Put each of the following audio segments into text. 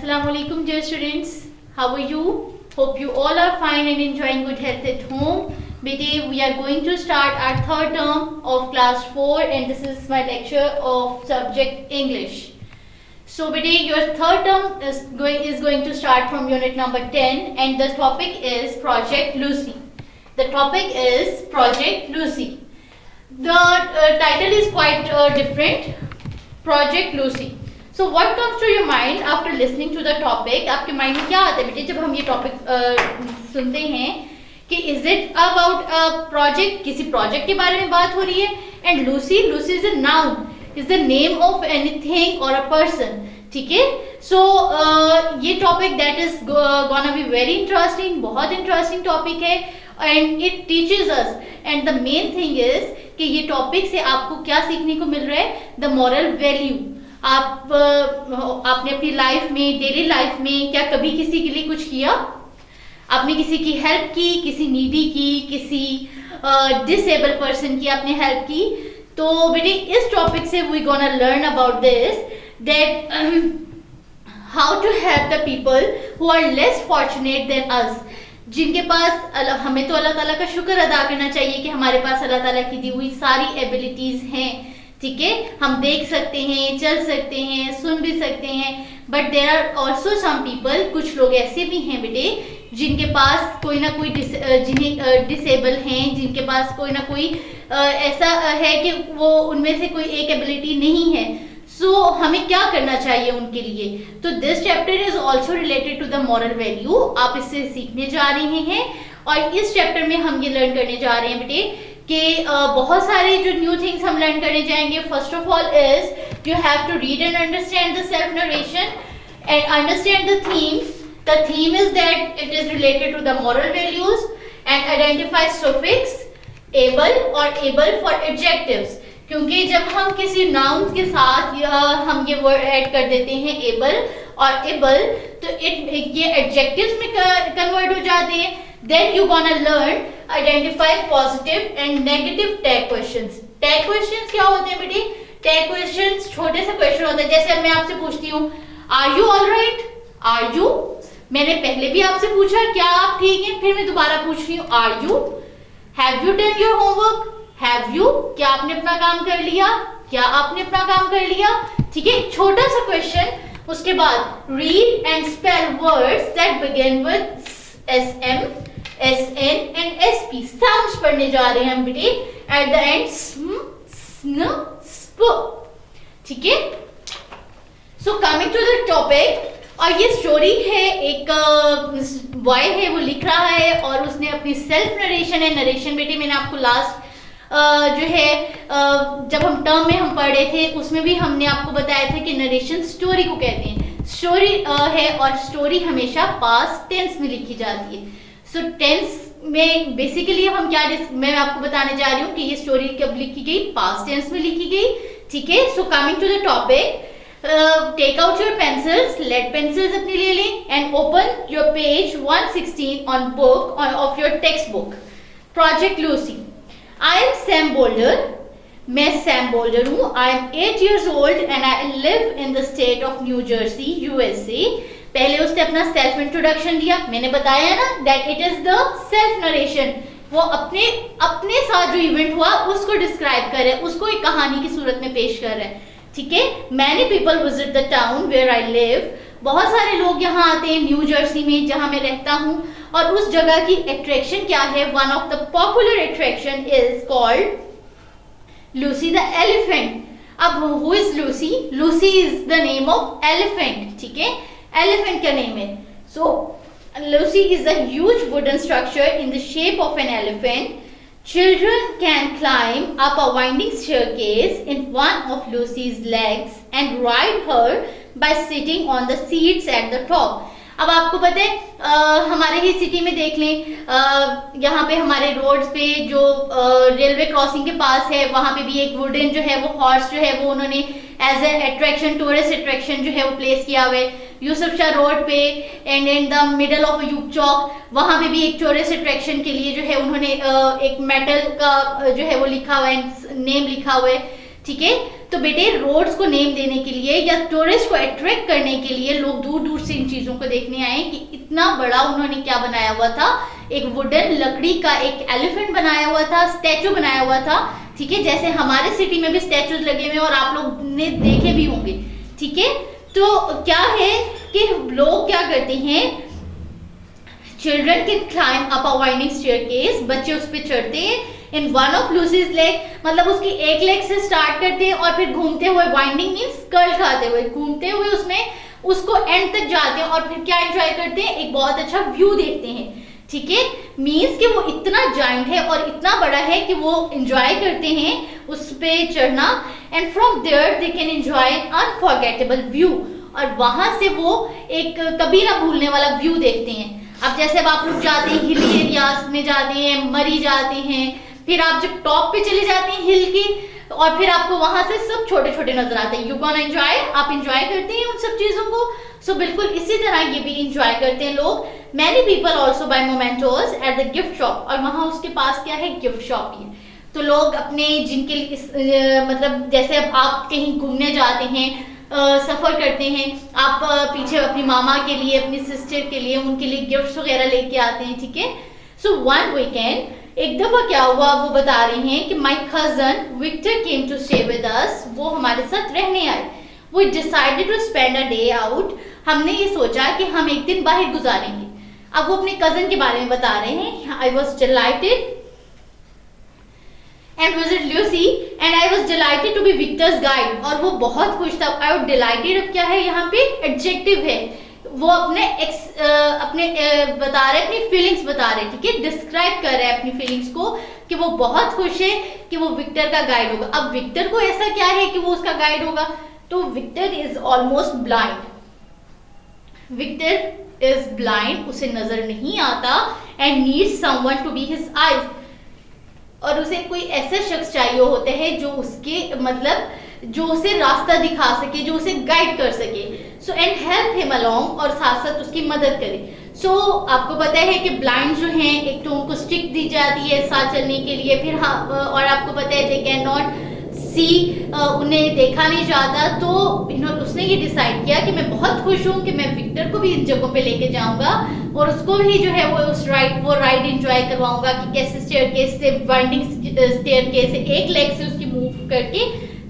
Assalamu alaikum dear students. How are you? Hope you all are fine and enjoying good health at home. Today we are going to start our third term of class 4 and this is my lecture of subject English. So today your third term is going to start from unit number 10 and the topic is Project Lucy. The topic is Project Lucy. The title is quite different. Project Lucy. So what comes to your mind after listening to the topic? आपके mind में क्या आता है बेटे जब हम ये topic सुनते हैं कि is it about a project, किसी प्रोजेक्ट के बारे में बात हो रही है and Lucy is a noun, is the name of anything or a person. ठीक है, so ये topic that is gonna be very interesting, बहुत इंटरेस्टिंग टॉपिक है and it teaches us and the main thing is कि ये topic से आपको क्या सीखने को मिल रहा है, the moral value. आपने अपनी लाइफ में, डेली लाइफ में क्या कभी किसी के लिए कुछ किया? आपने किसी की हेल्प की, किसी नीडी की, किसी डिसेबल पर्सन की आपने हेल्प की? तो बेटे इस टॉपिक से we gonna learn about this that how to help the people who are less fortunate than us. जिनके पास, हमें तो अल्लाह ताला का शुक्र अदा करना चाहिए कि हमारे पास अल्लाह ताला की दी हुई सारी एबिलिटीज हैं. ठीक है, हम देख सकते हैं, चल सकते हैं, सुन भी सकते हैं, but there are also some people, कुछ लोग ऐसे भी हैं बेटे जिनके पास कोई ना कोई जिन्हें डिसेबल हैं, जिनके पास कोई ना कोई ऐसा है कि वो उनमें से कोई एक एबिलिटी नहीं है. सो हमें क्या करना चाहिए उनके लिए? तो this chapter is also related to the moral value. आप इससे सीखने जा रहे हैं और इस चैप्टर में हम ये लर्न करने जा रहे हैं बेटे कि बहुत सारे जो न्यू थिंग्स हम लर्न करने जाएंगे. First of all is you have to read and understand the self narration and understand the theme. The theme is that it is related to the moral values and identify suffix able और able for adjectives. क्योंकि जब हम किसी noun के साथ हम ये word add कर देते हैं एबल और एबल, तो ये एडजेक्टिव्स में कन्वर्ट हो जाते हैं. Then you gonna learn identify positive and negative tag questions. Tag questions क्या होते हैं बेटे? Tag questions छोटे से क्वेश्चन होते हैं. जैसे अब मैं आपसे पूछती हूँ Are you all right? Are you? मैंने पहले भी आपसे पूछा क्या आप ठीक हैं? फिर मैं दोबारा पूछ रही हूँ Are you? Have you done your homework? Have you? क्या आपने अपना काम कर लिया? क्या आपने अपना काम कर लिया? ठीक है, छोटा सा क्वेश्चन. उसके बाद read and spell words that begin with SM, SN and SP. Sounds पढ़ने जा रहे हैं हम बेटे. एट द एंड स्म, स्न, स्प. ठीक है, so coming to the topic. और ये स्टोरी है, एक बॉय है वो लिख रहा है और उसने अपनी सेल्फ नरेशन है. नरेशन बेटे मैंने आपको लास्ट जो है जब हम टर्म में हम पढ़ रहे थे उसमें भी हमने आपको बताया था कि नरेशन स्टोरी को कहते हैं. स्टोरी है और स्टोरी हमेशा पास्ट टेंस में लिखी जाती है. सो टेंस में बेसिकली हम क्या मैं आपको बताने जा रही हूँ कि ये स्टोरी कब लिखी गई? पास्ट टेंस में लिखी गई. ठीक है, so coming to the topic, take out your pencils, lead pencils अपने ले लें and open your page 116 on book of your textbook. Project Lucy. I am Sam Boulder. मैं सैम बोल्डर हूँ. I am 8 years old and I live in the state of New Jersey, USA. पहले उसने अपना self introduction दिया. मैंने बताया ना that it is the self narration. वो अपने साथ जो इवेंट हुआ उसको डिस्क्राइब कर रहा है, उसको एक कहानी की सूरत में पेश कर रहा है. ठीक है, many people visit the town where I live. बहुत सारे लोग यहाँ आते हैं न्यू जर्सी में जहाँ मैं रहता हूँ. और उस जगह की अट्रैक्शन क्या है? One of the popular attraction is called Lucy the elephant. अब who is Lucy? Lucy is the name of elephant. ठीक है, एलिफेंट का नेम है. So Lucy is a huge wooden structure in the shape of an elephant. Children can climb up a winding staircase in one of Lucy's legs and ride her by sitting on the seats at the top. अब आपको पता है हमारे ही city में देख लें, यहाँ पे हमारे रोड्स पे जो रेलवे क्रॉसिंग के पास है वहाँ पे भी एक वुडन जो है वो हॉर्स जो है वो उन्होंने as a attraction, tourist attraction जो है वो प्लेस किया हुआ है. यूसुफ शाह रोड पे and in the middle of यूब चौक वहाँ पे भी एक टूरिस्ट अट्रैक्शन के लिए जो है उन्होंने एक मेटल का जो है वो लिखा हुआ है, नेम लिखा हुआ है. ठीक है। तो बेटे रोड्स को नेम देने के लिए या टूरिस्ट को अट्रैक्ट करने के लिए लोग दूर दूर से इन चीजों को देखने आए कि इतना बड़ा उन्होंने क्या बनाया हुआ था, एक वुडन लकड़ी का एक एलिफेंट बनाया हुआ था, स्टैचू बनाया हुआ था, ठीक है। जैसे हमारे सिटी में भी स्टैचूज लगे हुए और आप लोग ने देखे भी होंगे, ठीक है। तो क्या है कि लोग क्या करते हैं, children can climb up a winding staircase, बच्चे उस पर चढ़ते हैं इन वन ऑफ लूसीज लेग, मतलब उसकी एक लेग से स्टार्ट करते हैं और फिर घूमते हुए, वाइंडिंग मींस कर्ल खाते हुए घूमते हुए उसमें उसको एंड तक जाते हैं और फिर क्या एंजॉय करते हैं, एक बहुत अच्छा व्यू देखते हैं, ठीक है। मींस कि वो इतना जाइंट है और इतना बड़ा है कि वो एंजॉय करते हैं उस पे चढ़ना, and from there they can enjoy unforgettable view, और वहां से वो एक कभी ना भूलने वाला व्यू देखते हैं। अब जैसे अब आप लोग जाते हैं हिली एरियाज में, जाते हैं मरी जाते हैं, फिर आप जब टॉप पे चले जाते हैं हिल की, और फिर आपको वहां से सब छोटे छोटे नजर आते हैं, यू कैन एंजॉय, आप एंजॉय करते हैं उन सब चीजों को। सो बिल्कुल इसी तरह ये भी एंजॉय करते हैं लोग। Many people also buy mementos at the gift shop, और वहां उसके पास क्या है, गिफ्ट शॉप ही है। तो लोग अपने जिनके मतलब जैसे अब आप कहीं घूमने जाते हैं, सफर करते हैं, आप पीछे अपनी मामा के लिए, अपनी सिस्टर के लिए, उनके लिए गिफ्ट्स वगैरह लेके आते हैं, ठीक है। सो वन वीकेंड एक दफा क्या हुआ, वो बता रही हैं कि my cousin Victor came to stay with us, वो हमारे साथ रहने आए। We decided to spend a day out, हमने ये सोचा कि हम एक दिन बाहर गुजारेंगे। अब वो अपने कजन के बारे में बता रहे हैं, I was dilated and visit Lucy and I was delighted to be Victor's guide, और वो बहुत खुश था। I was delighted अब क्या है, यहाँ पे एडजेक्टिव है, वो अपने बता रहे, अपनी फीलिंग्स बता रहे, ठीक है, डिस्क्राइब कर रहे हैं अपनी फीलिंग्स को कि वो बहुत खुश है कि वो विक्टर का गाइड होगा। अब विक्टर को ऐसा क्या है कि वो उसका गाइड होगा, तो Victor is almost blind, Victor is blind, उसे नजर नहीं आता, and needs someone to be his eyes, और उसे कोई ऐसा शख्स चाहिए होता है जो उसके मतलब जो उसे रास्ता दिखा सके, जो उसे गाइड कर सके। So and help him along, और साथ साथ उसकी मदद करे। सो आपको पता है कि ब्लाइंड जो हैं, एक तो उनको स्टिक दी जाती है साथ चलने के लिए, फिर और आपको पता है दे कैन नॉट सी, उन्हें देखा नहीं जाता। तो उसने ये डिसाइड किया कि मैं बहुत खुश हूँ कि मैं विक्टर को भी इन जगहों पे लेके जाऊंगा और उसको भी जो है वो राइड एंजॉय करवाऊंगा कि कैसे स्टेयरकेस से, वाइंडिंग स्टेयरकेस से एक लेग से उसकी मूव करके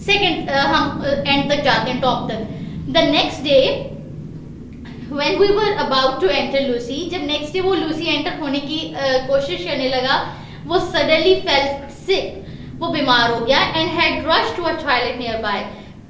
सेकंड हम एंड तक जाते हैं, टॉप तक। The next day when we were about to enter Lucy, जब नेक्स्ट डे वो लूसी एंटर होने की कोशिश करने लगा, वो suddenly felt sick, वो बीमार हो गया, and had rushed to a toilet nearby.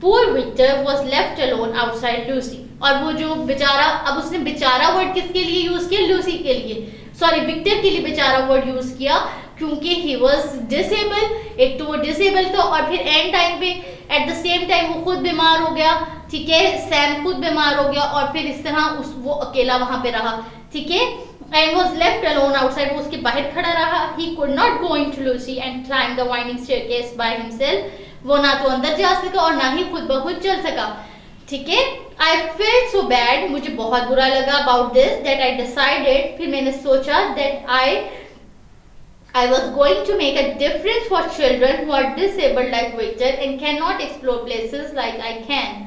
Poor Victor was left alone outside Lucy. और वो जो बेचारा, अब उसने बेचारा वर्ड किसके लिए यूज किया, लूसी के लिए, सॉरी विक्टर के लिए बेचारा वर्ड यूज किया, क्योंकि ही वॉज डिसेबल, एक तो वो डिसेबल था और फिर एंड टाइम पे एट द सेम टाइम वो खुद बीमार हो गया, ठीक है, सैम खुद बीमार हो गया, और फिर इस तरह वो अकेला वहां पे रहा, ठीक है, and was left alone outside, वो उसके बाहर खड़ा रहा। He could not go into Lucy and climb the winding staircase by himself, वो ना तो अंदर जा सका और ना ही खुद ब खुद चल सका, ठीक है। I felt so bad, मुझे बहुत बुरा लगा about this, that I decided, फिर मैंने सोचा that I was going to make a difference for children who are disabled like Victor and cannot explore places like I can.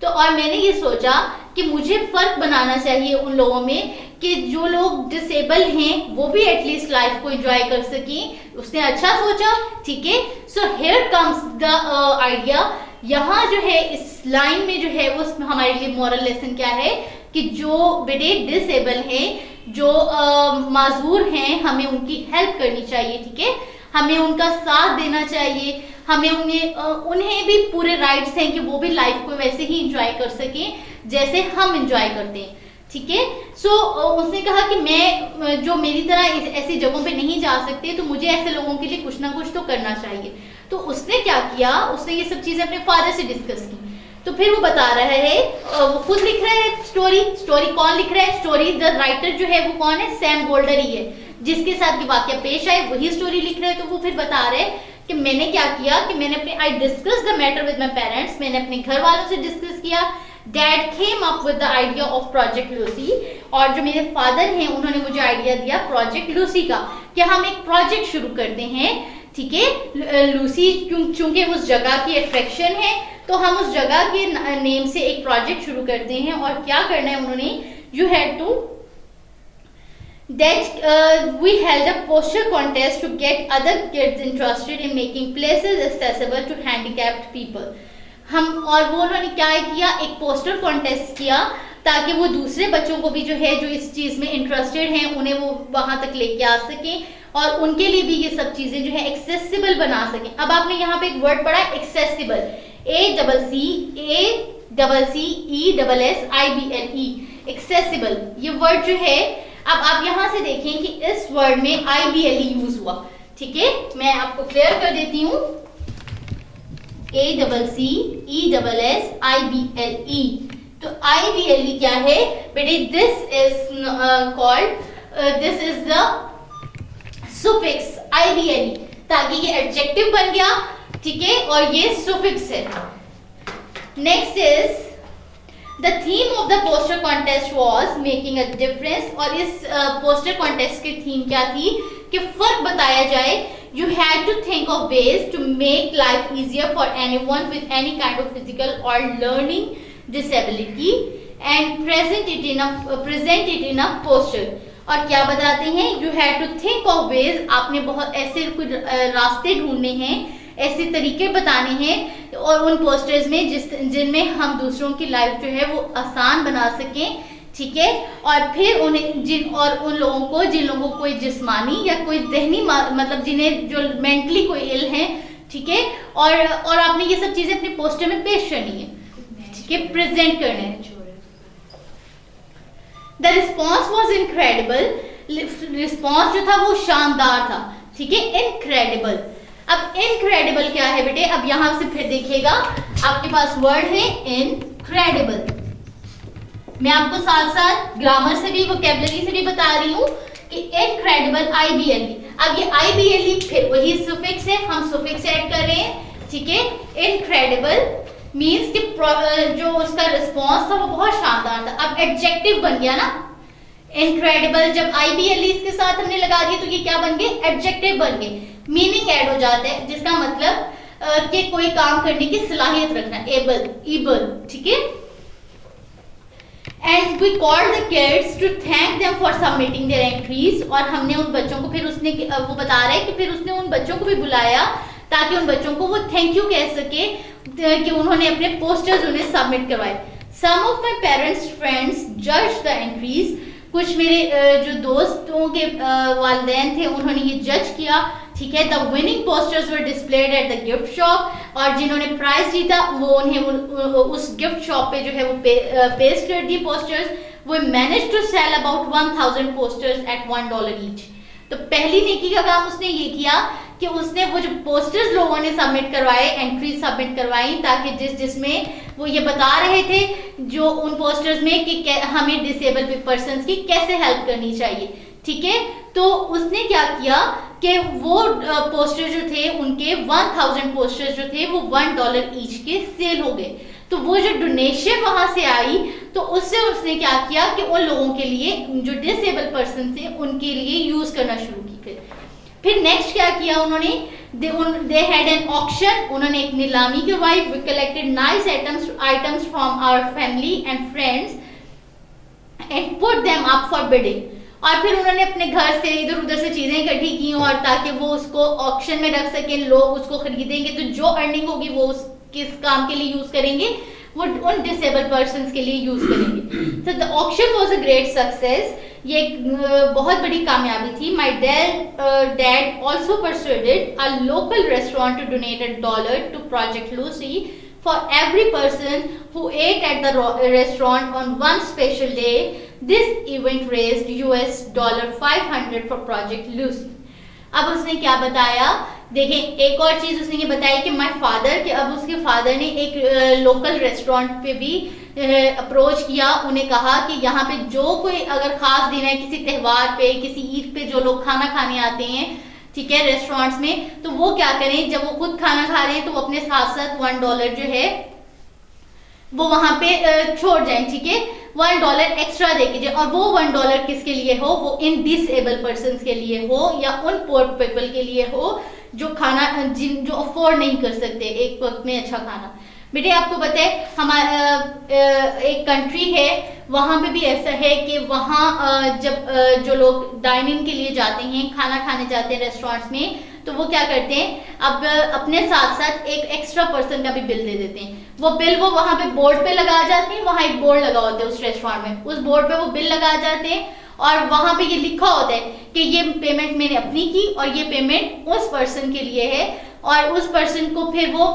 तो और मैंने ये सोचा कि मुझे फर्क बनाना चाहिए उन लोगों में कि जो लोग डिसेबल हैं वो भी एटलीस्ट लाइफ को एंजॉय कर सकें। उसने अच्छा सोचा, ठीक है। So here comes the idea, यहाँ जो है इस लाइन में जो है वो हमारे लिए मॉरल लेसन क्या है कि जो बेटे डिसेबल हैं, जो माजूर हैं, हमें उनकी हेल्प करनी चाहिए, ठीक है, हमें उनका साथ देना चाहिए, हमें उन्हें भी पूरे राइट्स हैं कि वो भी लाइफ को वैसे ही एंजॉय कर सकें जैसे हम एंजॉय करते हैं, ठीक है। सो उसने कहा कि मैं जो मेरी तरह ऐसी जगहों पे नहीं जा सकते, तो मुझे ऐसे लोगों के लिए कुछ ना कुछ तो करना चाहिए। तो उसने क्या किया, उसने ये सब चीजें अपने फादर से डिस्कस की। तो फिर वो बता रहा है, वो खुद लिख रहा है स्टोरी कौन लिख रहा है, स्टोरी द राइटर जो है वो कौन है, सैम गोल्डर ही है, जिसके साथ ये वाकया पेश आए वही स्टोरी लिख रहे हैं। तो वो फिर बता रहे कि मैंने क्या किया कि मैंने अपने I discuss the matter with my parents, मैंने अपने घर वालों से डिस्कस किया। Dad came up with the idea of project Lucy, और जो मेरे फादर हैं उन्होंने मुझे आइडिया दिया प्रोजेक्ट लूसी का कि हम एक प्रोजेक्ट शुरू करते हैं, ठीक है। लूसी चूंकि उस जगह की अट्रैक्शन है, तो हम उस जगह के नेम से एक प्रोजेक्ट शुरू करते हैं। और क्या करना है उन्होंने, you had to that we held a poster contest to get other kids interested in making places accessible to handicapped people। हम और वो उन्होंने क्या किया, एक पोस्टर कॉन्टेस्ट किया ताकि वो दूसरे बच्चों को भी जो है जो इस चीज़ में इंटरेस्टेड हैं उन्हें वो वहाँ तक लेके आ सकें और उनके लिए भी ये सब चीज़ें जो है एक्सेसिबल बना सकें। अब आपने यहाँ पे एक वर्ड पढ़ा एक्सेसिबल, ACCESSIBLE, एक्सेसिबल। ये वर्ड जो है, अब आप यहाँ से देखें कि इस वर्ड में IBLE यूज हुआ, ठीक है। मैं आपको क्लियर कर देती हूँ, ACCESSIBLE। तो IBLE क्या है बेटे, this is the suffix IBLE, ताकि ये एडजेक्टिव बन गया, ठीक है, और ये सुफिक्स है। Next is the theme of the poster contest was making a difference. और इस पोस्टर कॉन्टेस्ट की थीम क्या थी कि फर्क बताया जाए। You had to think of ways to make life easier for anyone with any kind of physical और learning disability and present it in a poster. और क्या बताते हैं, you had to think of ways, आपने बहुत ऐसे कुछ रास्ते ढूंढने हैं, ऐसे तरीके बताने हैं और उन पोस्टर्स में जिनमें हम दूसरों की लाइफ जो है वो आसान बना सकें, ठीक है। और फिर उन्हें उन लोगों को जिन लोगों को कोई जिस्मानी या कोई जहनी मतलब जिन्हें जो मेंटली कोई इल है, ठीक है, और आपने ये सब चीजें अपने पोस्टर में पेश करनी है, ठीक है, प्रेजेंट करना है। The response was incredible, response जो था वो शानदार था, ठीक है, इनक्रेडिबल। अब इनक्रेडिबल क्या है बेटे, अब यहां से फिर देखिएगा आपके पास वर्ड है इनक्रेडिबल। मैं आपको साथ साथ ग्रामर से भी वोकैबुलरी से भी बता रही हूं कि इनक्रेडिबल IBLE। अब ये IBLE फिर वही सुफिक्स है, हम सुफिक्स ऐड कर रहे हैं, ठीक है। इनक्रेडिबल मींस कि जो उसका रिस्पॉन्स था वो बहुत शानदार था। अब एडजेक्टिव बन गया ना, इनक्रेडिबल जब IBLE इसके साथ हमने लगा दिया तो ये क्या बन गए, एडजेक्टिव बन गए। मीनिंग ऐड हो जाता है जिसका मतलब कि कोई काम करने की सलाहियत रखना, एबल, ठीक है। And we called the kids to thank them for submitting their entries. और हमने उन बच्चों को फिर वो बता रहा है कि फिर उसने उन बच्चों को भी बुलाया ताकि उन बच्चों को वो थैंक यू कह सके कि उन्होंने अपने पोस्टर्स उन्हें सबमिट करवाए। सम ऑफ माई पेरेंट्स फ्रेंड्स जज द एंट्रीज। कुछ मेरे जो दोस्तों के वालिदैन थे उन्होंने ये जज किया, ठीक है। The winning posters were displayed eight the gift shop. और जिन्होंने प्राइज जीता वो उन्हें उस गिफ्ट शॉप पे जो है वो पेस्ट कर दिए पोस्टर्स। वो manage to sell about 1000 posters at $1 each. तो पहली नेकी का काम उसने ये किया कि उसने वो जो पोस्टर्स लोगों ने सबमिट करवाए, एंट्रीज सबमिट करवाई, ताकि जिसमें वो ये बता रहे थे जो उन पोस्टर्स में कि हमें डिसेबल पर्सन्स की कैसे हेल्प करनी चाहिए, ठीक है। तो उसने क्या किया कि वो पोस्टर जो थे उनके 1000 पोस्टर जो थे वो $1 ईच के सेल हो गए। तो वो जो डोनेशन वहां से आई तो उससे उसने क्या किया कि उन लोगों के लिए जो डिसेबल पर्सन थे उनके लिए यूज करना शुरू की। फिर नेक्स्ट क्या किया उन्होंने, दे हैड एन ऑक्शन, उन्होंने एक नीलामी करवाई। We collected nice items from our family and friends and put them up for bidding. और फिर उन्होंने अपने घर से इधर उधर से चीजें इकट्ठी की और ताकि वो उसको ऑक्शन में रख सके, लोग उसको खरीदेंगे तो जो अर्निंग होगी वो किस काम के लिए यूज करेंगे, वो उन डिसेबल पर्सन्स के लिए यूज करेंगे। तो the auction was a great success, ये बहुत बड़ी कामयाबी थी। My dad also persuaded a local restaurant to donate $1 to project Lucy for every person who ate at the restaurant on one special day. This event raised $500 for Project Lucy. अब उसने क्या बताया, देखें एक और चीज उसने ये बताई कि माय फादर, कि अब उसके फादर ने एक लोकल रेस्टोरेंट पे भी अप्रोच किया। उन्हें कहा कि यहाँ पे जो कोई अगर खास दिन है, किसी त्योहार पे, किसी ईद पे जो लोग खाना खाने आते हैं, ठीक है, रेस्टोरेंट्स में, तो वो क्या करें, जब वो खुद खाना खा रहे हैं तो वो अपने साथ साथ $1 जो है वो वहां पे छोड़ जाएं, ठीक है, $1 एक्स्ट्रा देके जाए। और वो $1 किसके लिए हो, वो इन डिसेबल पर्सन के लिए हो या उन पोर पीपल के लिए हो जो खाना जो अफोर्ड नहीं कर सकते एक वक्त में अच्छा खाना। बेटे आपको पता है हमारा एक कंट्री है, वहां पे भी ऐसा है कि वहां जब जो लोग डाइनिंग के लिए जाते हैं, खाना खाने जाते हैं रेस्टोरेंट्स में, तो वो क्या करते हैं, अब अपने साथ साथ एक एक्स्ट्रा पर्सन का भी बिल दे देते हैं। वो बिल वो वहां पे बोर्ड पे लगा जाते हैं, वहां एक बोर्ड लगा होता है उस रेस्टोरेंट में, उस बोर्ड पे वो बिल लगा जाते हैं और वहां पे ये लिखा होता है कि ये पेमेंट मैंने अपनी की और ये पेमेंट उस पर्सन के लिए है, और उस पर्सन को फिर वो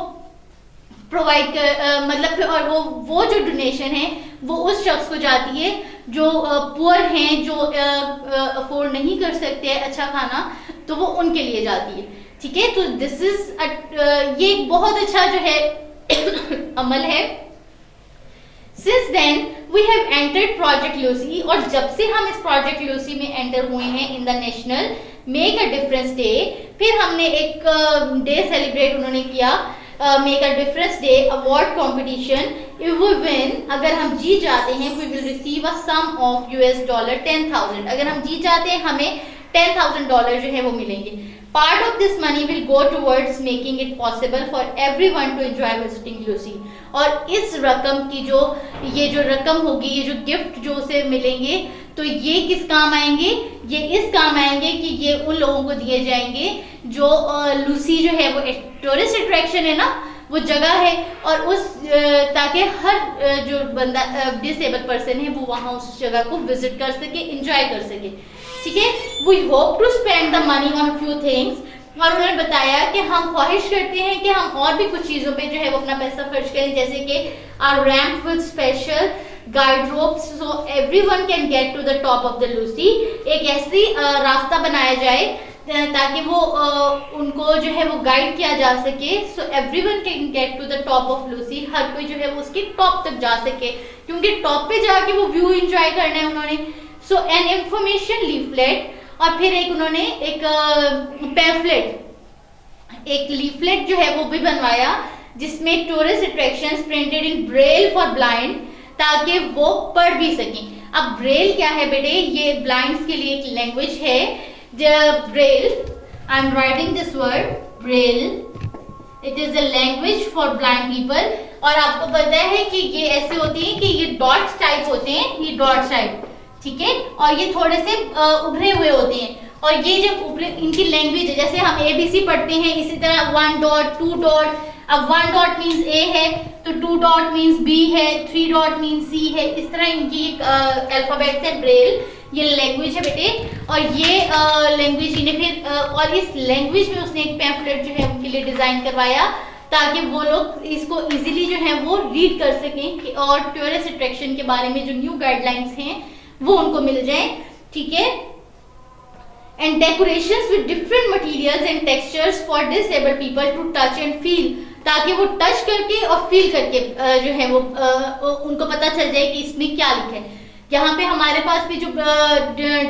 प्रोवाइड कर मतलब और वो जो डोनेशन है वो उस शख्स को जाती है जो पुअर हैं, जो अफोर्ड नहीं कर सकते अच्छा खाना, तो वो उनके लिए जाती है। ठीक है, तो दिस इज ये एक बहुत अच्छा जो है अमल है। Since then we have entered project Lucy, और जब से हम इस प्रोजेक्ट लूसी में एंटर हुए हैं in the national make a difference day, फिर हमने एक डे सेलिब्रेट उन्होंने किया, make a difference day award competition. If we win, अगर हम जीत जाते हैं, we will receive a sum of $10,000। अगर हम जीत जाते हैं हमें $10,000 जो है वो मिलेंगे। Part of this money will go towards making it possible for everyone to enjoy visiting Lucy. और इस रकम की ये जो रकम होगी, ये जो गिफ्ट जो उसे मिलेंगे, तो ये किस काम आएंगे, ये इस काम आएंगे कि ये उन लोगों को दिए जाएंगे जो लूसी जो है वो टूरिस्ट अट्रैक्शन है ना, वो जगह है, और उस ताकि हर जो बंदा डिसेबल पर्सन है वो वहां उस जगह को विजिट कर सके, एंजॉय कर सके। ठीक है, we hope to spend the money on few things, और उन्होंने बताया कि हम ख्वाहिश करते हैं कि हम और भी कुछ चीजों पे जो है वो अपना पैसा खर्च करें, जैसे कि our ramp with special guide ropes so everyone can get to the top of the Lucy. एक ऐसी रास्ता बनाया जाए ताकि वो उनको जो है वो गाइड किया जा सके, so everyone can get to the top of Lucy, हर कोई जो है वो उसके टॉप तक जा सके, क्योंकि टॉप पे जाके वो व्यू एंजॉय करना है उन्होंने। सो एन इंफॉर्मेशन लीफलेट, और फिर एक उन्होंने एक पैम्फलेट, एक लीफलेट जो है वो भी बनवाया, जिसमें tourist attractions printed in Braille for blind, ताकि वो पढ़ भी सकें। अब ब्रेल क्या है बेटे, ये ब्लाइंड्स के लिए एक लैंग्वेज है। Braille, I am writing this word Braille, it is a language for blind people. और आपको पता है कि ये ऐसे होती है कि ये डॉट्स टाइप होते हैं, ये डॉट्स टाइप, ठीक है, और ये थोड़े से उभरे हुए होते हैं, और ये जब उभरे, इनकी लैंग्वेज है, जैसे हम ABC पढ़ते हैं, इसी तरह 1 डॉट 2 डॉट, अब 1 डॉट मीन्स A है, तो 2 डॉट मीन्स B है, 3 डॉट मीन्स C है, इस तरह इनकी अल्फाबेट है ब्रेल, ये लैंग्वेज है बेटे। और ये लैंग्वेज इन्हें फिर और इस लैंग्वेज में उसने एक पैम्फलेट जो है उनके लिए डिजाइन करवाया, ताकि वो लोग इसको इजीली जो है वो रीड कर सकें, और टूरिस्ट अट्रैक्शन के बारे में जो न्यू गाइडलाइंस हैं वो उनको मिल जाए। ठीक है, and decorations with different materials and textures for disabled people to touch and feel, ताकि वो टच करके और फील करके जो है वो उनको पता चल जाए कि इसमें क्या लिखा है। यहाँ पे हमारे पास भी जो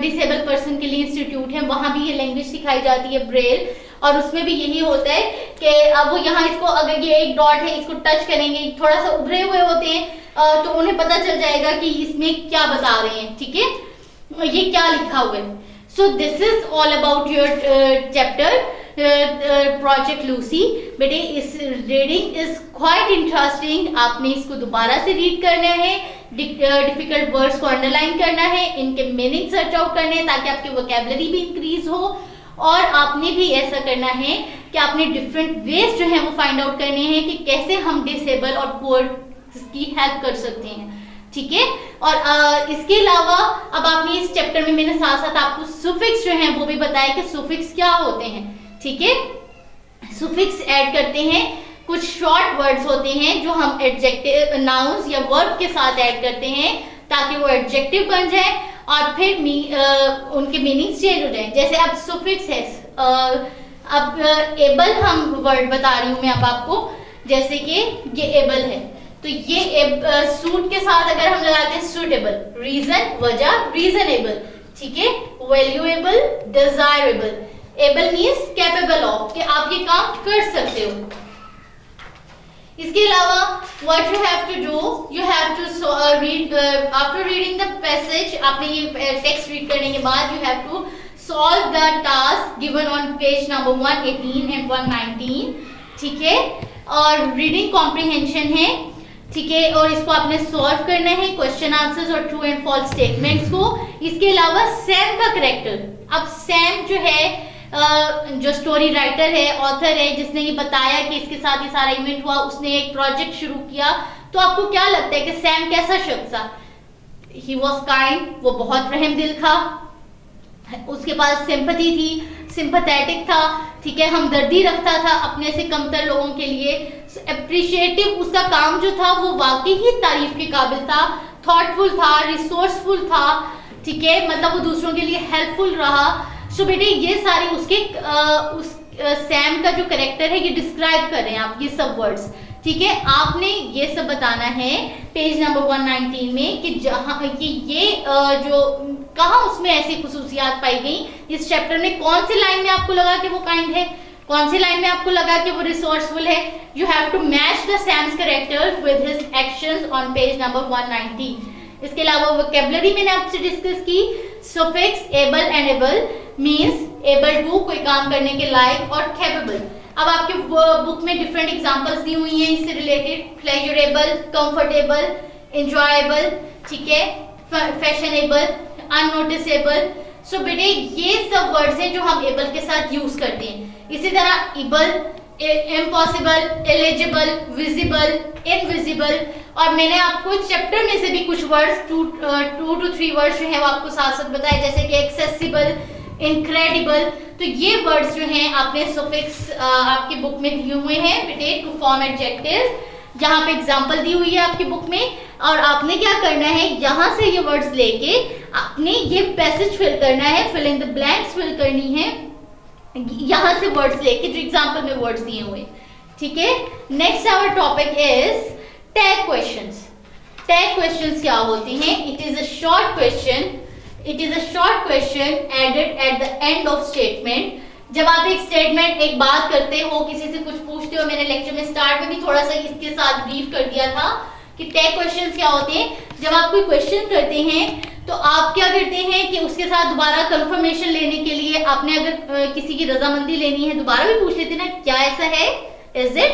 डिसेबल पर्सन के लिए इंस्टीट्यूट है, वहां भी ये लैंग्वेज सिखाई जाती है ब्रेल, और उसमें भी यही होता है कि अब वो यहाँ इसको, अगर ये एक डॉट है, इसको टच करेंगे, थोड़ा सा उभरे हुए होते हैं, तो उन्हें पता चल जाएगा कि इसमें क्या बता रहे हैं। ठीक है, ये क्या लिखा हुआ है। So this is all about your chapter project Lucy. बेटे इस रीडिंग इज क्वाइट इंटरेस्टिंग, आपने इसको दोबारा से रीड करना है, डिफिकल्ट वर्ड्स को अंडरलाइन करना है, इनके मीनिंग सर्च आउट करने हैं ताकि आपकी वोकैबुलरी भी इंक्रीज हो, और आपने भी ऐसा करना है कि आपने डिफरेंट वेज जो है वो फाइंड आउट करने हैं कि कैसे हम डिसेबल और पुअर की हेल्प कर सकते हैं। ठीक है, और इसके अलावा अब आपने इस चैप्टर में मैंने साथ साथ आपको सुफिक्स जो है वो भी बताया कि सुफिक्स क्या होते हैं। ठीक है, सुफिक्स ऐड करते हैं, कुछ शॉर्ट वर्ड्स होते हैं जो हम एडजेक्टिव, नाउन्स या वर्ब के साथ ऐड करते हैं ताकि वो एडजेक्टिव बन जाए, और फिर उनके मीनिंग्स चेंज हो जाए। जैसे अब सुफिक्स है, अब एबल हम वर्ड बता रही हूं मैं अब आपको, जैसे कि ये एबल है, तो ये सूट के साथ अगर हम लगाते हैं सूटेबल, रीजन वजह, रीजनेबल, ठीक है, valuable, desirable, able means capable of, कि आप ये काम कर सकते हो। इसके अलावा what you have to do, you have to read after reading the passage, आपने ये टेक्स्ट रीड करने के बाद you have to solve the task given on page number 118 and 119, ठीक है, और रीडिंग कॉम्प्रिहेंशन है, ठीक है, और इसको आपने सॉल्व करना है, क्वेश्चन आंसर्स और ट्रू एंड फॉल्स स्टेटमेंट्स को। इसके अलावा सैम का करेक्टर, अब सैम जो है जो स्टोरी राइटर है, ऑथर है, जिसने ये बताया कि इसके साथ ये सारा इवेंट हुआ, उसने एक प्रोजेक्ट शुरू किया, तो आपको क्या लगता है कि सैम कैसा शख्स था? ही वॉज काइंड, वो बहुत रहमदिल था, उसके पास सिंपैथी थी, सिंपैथेटिक था, ठीक है, हमदर्दी रखता था अपने से कमतर लोगों के लिए, अप्रिशिएटिव, उसका काम जो था वो वाकई ही तारीफ के काबिल था, थॉटफुल था, रिसोर्सफुल था, ठीक है, मतलब वो दूसरों के लिए हेल्पफुल रहा। सो बेटे ये सारे उसके सैम का जो कैरेक्टर है ये डिस्क्राइब कर रहे हैं आप, ये सब वर्ड्स, ठीक है। आपने ये सब बताना है पेज नंबर 119 में कि जहां कि ये जो कहाँ उसमें ऐसी खुसूसियात पाई गई इस चैप्टर में, कौन सी लाइन में आपको लगा कि वो काइंड है, कौन सी लाइन में आपको लगा कि वो रिसोर्सफुल है। You have to match the Sam's character with his actions on page number 119। इसके अलावा वोकैबुलरी मैंने आपसे डिस्कस की, suffix able and able means able to, कोई काम करने के लायक, और कैपेबल। अब आपके बुक में डिफरेंट एग्जांपल्स दी हुई हैं इससे रिलेटेड, प्लेजरेबल, कंफर्टेबल, एंजॉयबल, ठीक है, फैशनेबल, अननोटिसेबल। सो बेटे ये सब वर्ड्स हैं जो हम एबल के साथ यूज करते हैं। इसी तरह इबल, इम्पॉसिबल, एलिजिबल, विजिबल, इनविजिबल, और मैंने आपको चैप्टर में से भी कुछ वर्ड्स 2 to 3 वर्ड्स जो है वो आपको साथ साथ बताए, जैसे कि एक्सेसिबल, इनक्रेडिबल। तो ये वर्ड्स जो हैं आपने सफिक्स आपकी बुक में दिए हुए हैं बेटे, टू फॉर्म एडजेक्टिव, जहां पे एग्जांपल दी हुई है आपकी बुक में, और आपने क्या करना है, यहां से ये वर्ड्स लेके आपने ये पैसेज फिल करना है, fill in the blanks fill करनी है, यहां से वर्ड्स लेके जो एग्जांपल में वर्ड्स दिए हुए, ठीक है। Next our topic is tag questions. Tag questions क्या होती हैं? It is a short question, it is a short question added at the end of statement. जब आप एक स्टेटमेंट, एक बात करते हो, किसी से कुछ पूछते हो, मैंने लेक्चर में स्टार्ट में भी थोड़ा सा इसके साथ ब्रीफ कर दिया था कि टैग क्वेश्चंस क्या होते हैं। जब आप कोई क्वेश्चन करते हैं तो आप क्या करते हैं कि उसके साथ दोबारा कंफर्मेशन लेने के लिए आपने अगर किसी की रजामंदी लेनी है, दोबारा भी पूछ लेते ना, क्या ऐसा है, इज इट।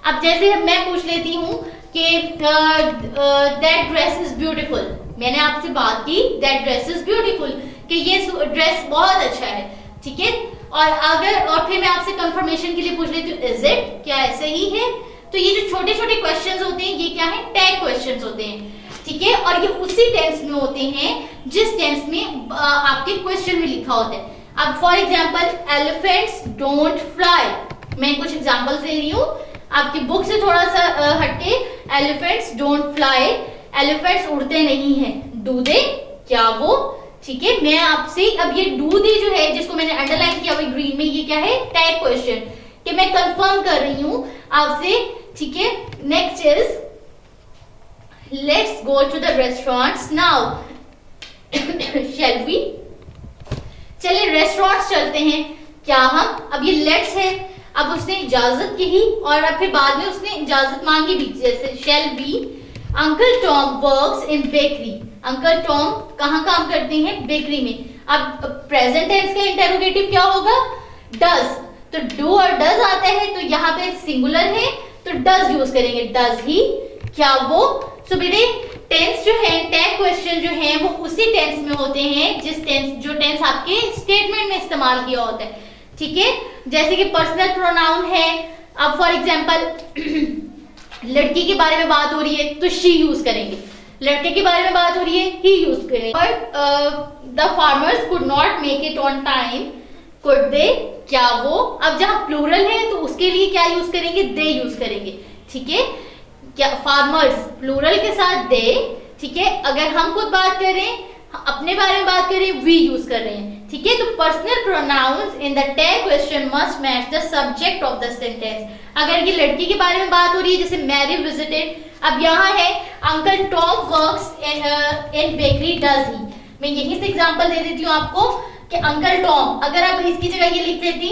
अब जैसे मैं पूछ लेती हूँ कि दैट ड्रेस इज ब्यूटीफुल, मैंने आपसे बात की दैट ड्रेस इज ब्यूटीफुल, कि ये ड्रेस बहुत अच्छा है, ठीक है, और फिर मैं आपसे कंफर्मेशन के लिए पूछ लेती हूँ, इज इट, क्या ऐसे ही है। तो ये जो छोटे छोटे क्वेश्चंस होते हैं ये क्या है, टैग क्वेश्चंस होते हैं, ठीक है, और ये उसी टेंस में होते हैं जिस टेंस में आपके क्वेश्चन में लिखा होता है। अब for example elephants don't fly, मैं कुछ एग्जांपल्स दे रही हूँ आपकी बुक से थोड़ा सा हटके। एलिफेंट्स डोंट फ्लाई, एलिफेंट्स उड़ते नहीं हैं, डू दे, क्या वो, ठीक है। मैं आपसे अब ये डू दे जो है जिसको मैंने अंडरलाइन किया हुआ ग्रीन में, ये क्या है, टैग क्वेश्चन, कि मैं कंफर्म कर रही हूं आपसे, ठीक है। Next is let's go to the restaurants now, shall we, चलिए रेस्टोरेंट्स चलते हैं क्या हम। अब ये लेट्स है, अब उसने इजाजत की ही और अब फिर बाद में उसने इजाजत मांगी भी, जैसे shall we. Uncle Tom works in bakery, uncle Tom कहाँ काम करते हैं, बेकरी में। अब प्रेजेंट टेंस का इंटेरोगेटिव क्या होगा, डज, तो डू और डज आता है, तो यहाँ पे सिंगुलर है तो डज यूज करेंगे, डज ही, क्या वो। सो बेटे टेंस जो है, टैग क्वेश्चन जो है वो उसी टेंस में होते हैं जिस टेंस, जो टेंस आपके स्टेटमेंट में इस्तेमाल किया होता है, ठीक है। जैसे कि पर्सनल प्रोनाउन है, अब फॉर एग्जांपल लड़की के बारे में बात हो रही है तो शी यूज करेंगे, लड़के के बारे में बात हो रही है ही यूज करेंगे। और the farmers could not make it on time, could they, क्या वो। अब जहां प्लूरल है तो उसके लिए क्या यूज करेंगे, दे यूज करेंगे, ठीक है। क्या फार्मर्स प्लूरल के साथ दे, ठीक है। अगर हम खुद बात कर रहे हैं, अपने बारे में बात कर रहे हैं, वी यूज कर रहे हैं, ठीक है। तो personal pronouns in the tag question must match the subject of the sentence. अगर ये लड़की के बारे में बात हो रही है, जैसे मैरी विजिटेड, अब यहाँ है uncle Tom works in bakery does he, मैं यहीं से एग्जांपल दे देती हूँ आपको कि अंकल टॉम, अगर आप इसकी जगह ये लिख देती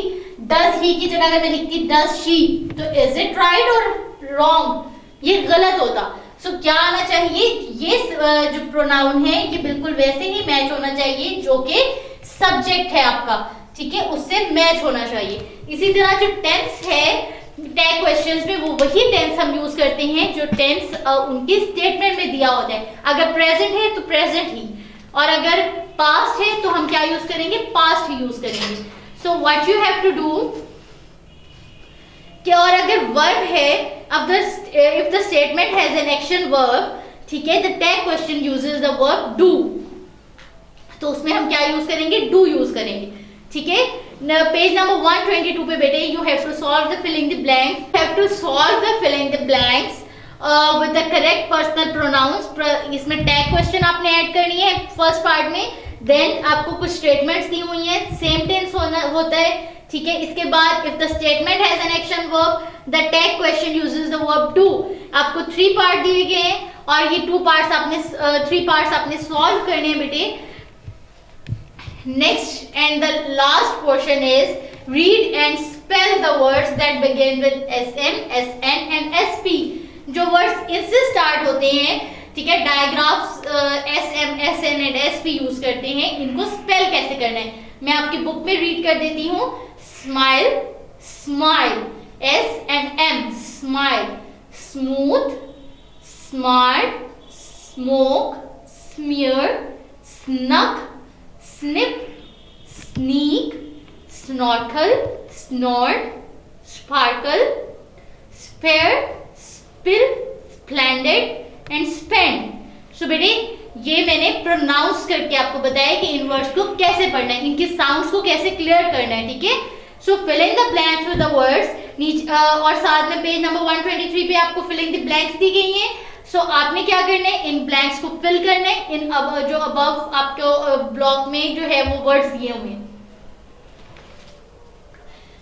डज ही की जगह अगर मैं लिखती डज शी, तो इज इट राइट और रॉन्ग, ये गलत होता। सो क्या आना चाहिए, ये जो प्रोनाउन है ये बिल्कुल वैसे ही मैच होना चाहिए जो कि सब्जेक्ट है आपका, ठीक है, उससे मैच होना चाहिए। इसी तरह जो टेंस है टैग क्वेश्चंस में, वो वही टेंस हम यूज करते हैं जो टेंस उनके स्टेटमेंट में दिया होता है। अगर प्रेजेंट है तो प्रेजेंट ही, और अगर पास्ट है तो हम क्या यूज करेंगे, पास्ट ही यूज करेंगे। So what you have to do, और अगर वर्ब है, if the statement has an action verb, ठीक है, the tag question uses the verb do, तो उसमें हम क्या यूज करेंगे, डू यूज करेंगे, ठीक है। पेज नंबर 122 पे बेटे you have to solve the filling the blanks, have to solve the filling the blanks with the correct personal pronouns. इसमें टैग क्वेश्चन आपने ऐड करनी है फर्स्ट पार्ट में, देन आपको कुछ स्टेटमेंट्स दी हुई हैं, सेम टेंस होता है, ठीक है। इसके बाद if the statement has an action verb, the tag question uses the verb do. आपको 3 पार्ट दिए गए हैं और ये 3 पार्ट्स आपने सॉल्व करने हैं बेटे। Next and the last portion is read and spell the words that begin with SM, SN and SP। जो वर्ड्स इनसे स्टार्ट होते हैं, ठीक है, डायग्राफ्स SM, SN and SP use करते हैं, इनको स्पेल कैसे करना है मैं आपकी बुक में रीड कर देती हूँ। Smile, smile, S and M, smile, smooth, smart, smoke, smear, snuck, snip, sneak, snorkel, snored, sparkle, spare, spill, splendid and spend. So बेटे ये मैंने प्रोनाउंस करके आपको बताया कि इन वर्ड्स को कैसे पढ़ना है, इनके साउंड्स को कैसे क्लियर करना है, ठीक है। So fill in the blanks with the words. और साथ में पेज नंबर 123 पे आपको फिल इन द ब्लैंक्स दी गई हैं। सो आपने क्या करना है, इन ब्लैंक्स को फिल करना है, इन जो अबव आपको ब्लॉक में जो है वो वर्ड्स दिए हुए हैं।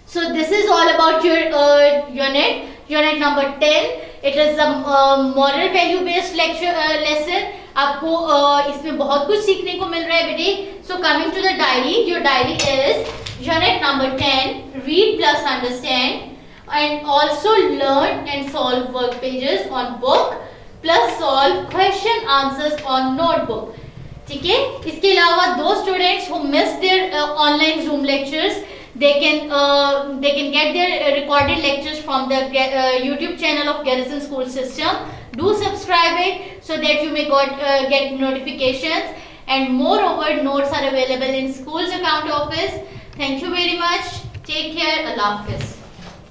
So this is all about your unit number 10. It is a moral value based lesson. आपको इसमें बहुत कुछ सीखने को मिल रहा है बेटे। So coming to the diary, your diary is unit number 10. Read plus understand, and also learn and solve work pages on book plus solve question answers on notebook. ठीक है। इसके अलावा दो students who missed their online Zoom lectures, they can get their recorded lectures from the YouTube channel of Garrison School System. Do subscribe it so that you may get notifications, and moreover notes are available in school's account office. Thank you very much. Take care. Allah Hafiz.